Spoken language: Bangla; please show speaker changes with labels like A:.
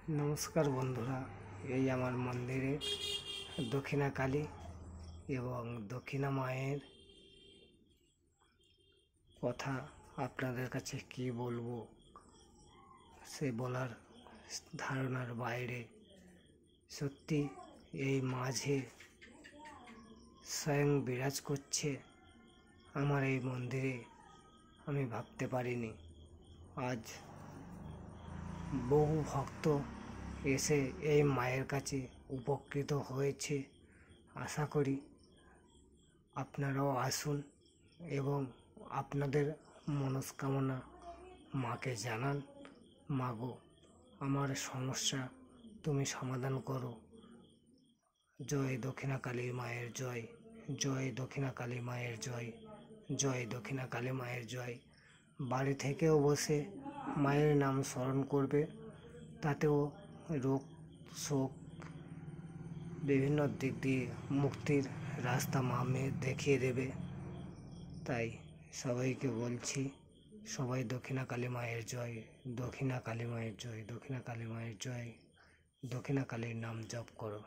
A: নমস্কার বন্ধুরা, এই আমার মন্দিরে দক্ষিণা কালী এবং দক্ষিণা মায়ের কথা আপনাদের কাছে কি বলবো, সে বলার ধারণার বাইরে। সত্যি এই মাঝে স্বয়ং বিরাজ করছে আমার এই মন্দিরে। আমি ভাবতে পারিনি আজ বহু ভক্ত এসে এই মায়ের কাছে উপকৃত হয়েছে। আশা করি আপনারাও আসুন এবং আপনাদের মনস্কামনা মাকে জানান। মাগো, আমার সমস্যা তুমি সমাধান করো। জয় দক্ষিণা কালী মায়ের জয়, জয় দক্ষিণা কালী মায়ের জয়, জয় দক্ষিণা কালী মায়ের জয়। বাড়ি থেকেও বসে মায়ের নাম স্মরণ করবে, তাতেও রোগ শোক বিভিন্ন দিক দিয়ে মুক্তির রাস্তা মা মেয়ে দেখিয়ে দেবে। তাই সবাইকে বলছি, সবাই দক্ষিণা কালী মায়ের জয়, দক্ষিণা কালী মায়ের জয়, দক্ষিণা কালী মায়ের জয়, দক্ষিণা কালীর নাম জপ করো।